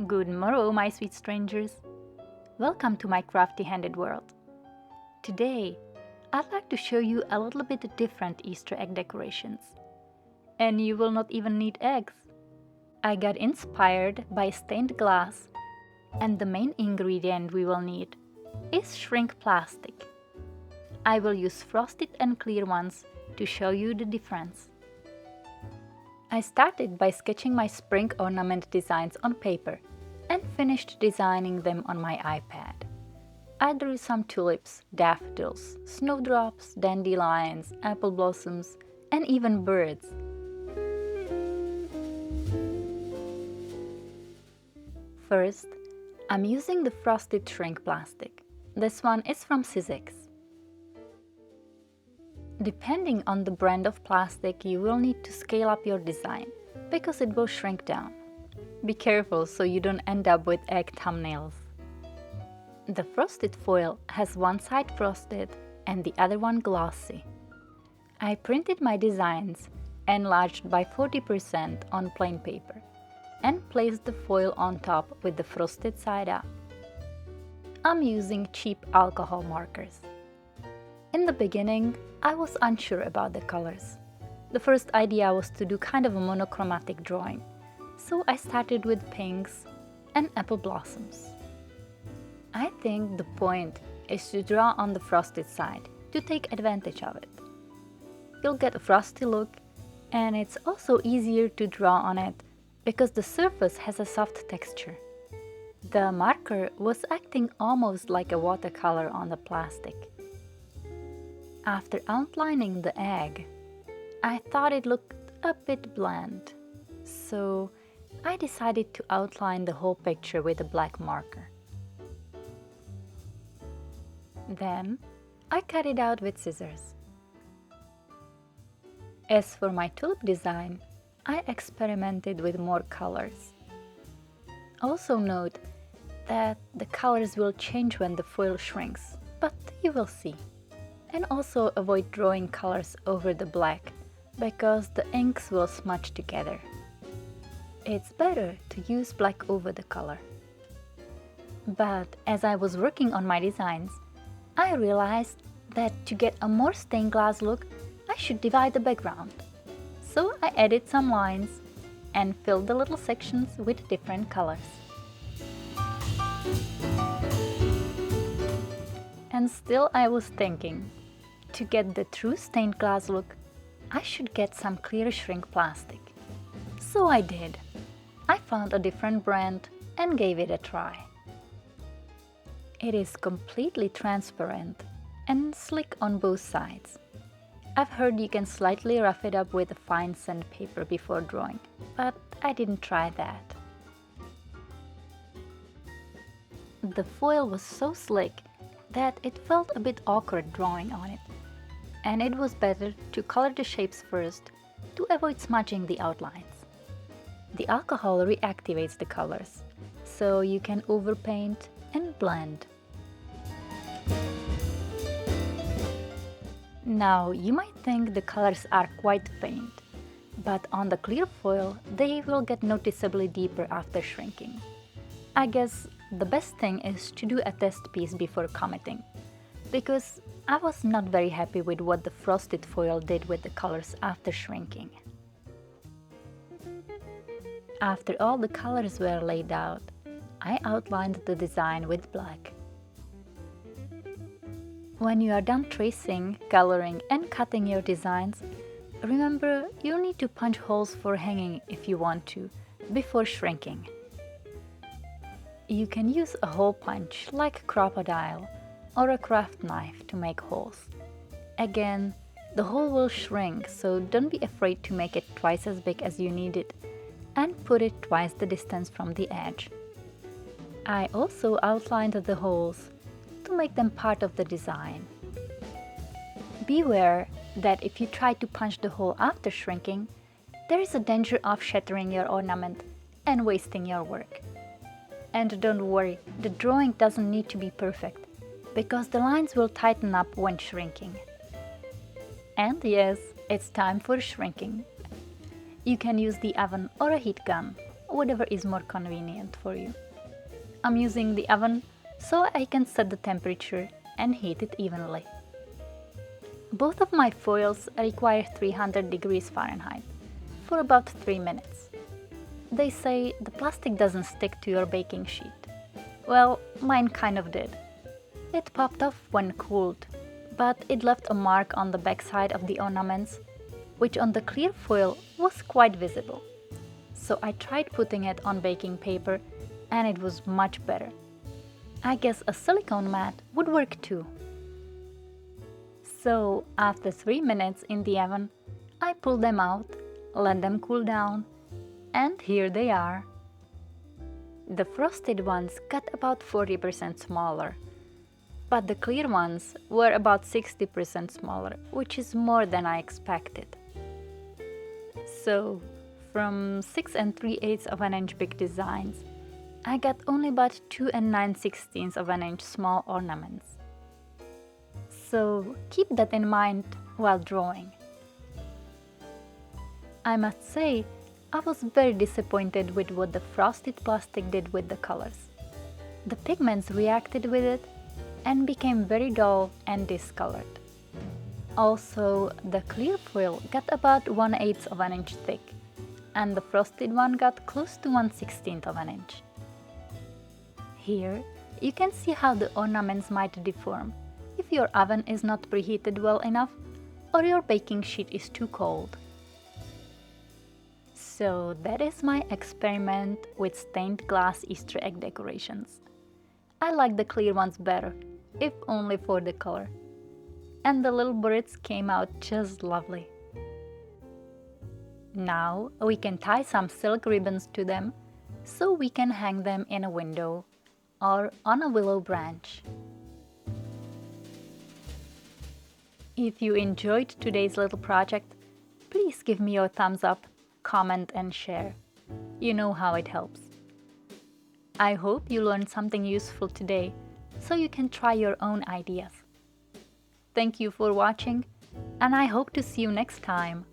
Good morrow, my sweet strangers. Welcome to my crafty-handed world. Today, I'd like to show you a little bit different Easter egg decorations. And you will not even need eggs. I got inspired by stained glass, and the main ingredient we will need is shrink plastic. I will use frosted and clear ones to show you the difference. I started by sketching my spring ornament designs on paper and finished designing them on my iPad. I drew some tulips, daffodils, snowdrops, dandelions, apple blossoms, and even birds. First, I'm using the frosted shrink plastic. This one is from Sizzix. Depending on the brand of plastic, you will need to scale up your design, because it will shrink down. Be careful so you don't end up with egg thumbnails. The frosted foil has one side frosted and the other one glossy. I printed my designs, enlarged by 40% on plain paper, and placed the foil on top with the frosted side up. I'm using cheap alcohol markers. In the beginning, I was unsure about the colors. The first idea was to do kind of a monochromatic drawing, so I started with pinks and apple blossoms. I think the point is to draw on the frosted side to take advantage of it. You'll get a frosty look, and it's also easier to draw on it because the surface has a soft texture. The marker was acting almost like a watercolor on the plastic. After outlining the egg, I thought it looked a bit bland, so I decided to outline the whole picture with a black marker. Then, I cut it out with scissors. As for my tulip design, I experimented with more colors. Also note that the colors will change when the foil shrinks, but you will see. And also avoid drawing colors over the black, because the inks will smudge together. It's better to use black over the color. But as I was working on my designs, I realized that to get a more stained glass look, I should divide the background. So I added some lines and filled the little sections with different colors. And still I was thinking, to get the true stained glass look, I should get some clear shrink plastic. So I did. I found a different brand and gave it a try. It is completely transparent and slick on both sides. I've heard you can slightly rough it up with a fine sandpaper before drawing, but I didn't try that. The foil was so slick that it felt a bit awkward drawing on it, and it was better to color the shapes first to avoid smudging the outlines. The alcohol reactivates the colors, so you can overpaint and blend. Now, you might think the colors are quite faint, but on the clear foil, they will get noticeably deeper after shrinking. I guess the best thing is to do a test piece before committing, because I was not very happy with what the frosted foil did with the colors after shrinking. After all the colors were laid out, I outlined the design with black. When you are done tracing, coloring, and cutting your designs, remember you'll need to punch holes for hanging if you want to, before shrinking. You can use a hole punch like a crocodile or a craft knife to make holes. Again, the hole will shrink, so don't be afraid to make it twice as big as you need it and put it twice the distance from the edge. I also outlined the holes to make them part of the design. Beware that if you try to punch the hole after shrinking, there is a danger of shattering your ornament and wasting your work. And don't worry, the drawing doesn't need to be perfect, because the lines will tighten up when shrinking. And yes, it's time for shrinking. You can use the oven or a heat gun, whatever is more convenient for you. I'm using the oven so I can set the temperature and heat it evenly. Both of my foils require 300 degrees Fahrenheit for about 3 minutes. They say the plastic doesn't stick to your baking sheet. Well, mine kind of did. It popped off when cooled, but it left a mark on the backside of the ornaments, which on the clear foil was quite visible. So I tried putting it on baking paper and it was much better. I guess a silicone mat would work too. So after 3 minutes in the oven, I pulled them out, let them cool down, and here they are. The frosted ones got about 40% smaller, but the clear ones were about 60% smaller, which is more than I expected. So, from 6 3/8 of an inch big designs, I got only about 2 9/16 of an inch small ornaments. So, keep that in mind while drawing. I must say, I was very disappointed with what the frosted plastic did with the colors. The pigments reacted with it and became very dull and discolored. Also, the clear foil got about 1/8 of an inch thick, and the frosted one got close to 1/16 of an inch. Here, you can see how the ornaments might deform if your oven is not preheated well enough or your baking sheet is too cold. So that is my experiment with stained glass Easter egg decorations. I like the clear ones better, if only for the color. And the little birds came out just lovely. Now we can tie some silk ribbons to them so we can hang them in a window or on a willow branch. If you enjoyed today's little project, please give me your thumbs up, comment and share. You know how it helps. I hope you learned something useful today so you can try your own ideas. Thank you for watching, and I hope to see you next time.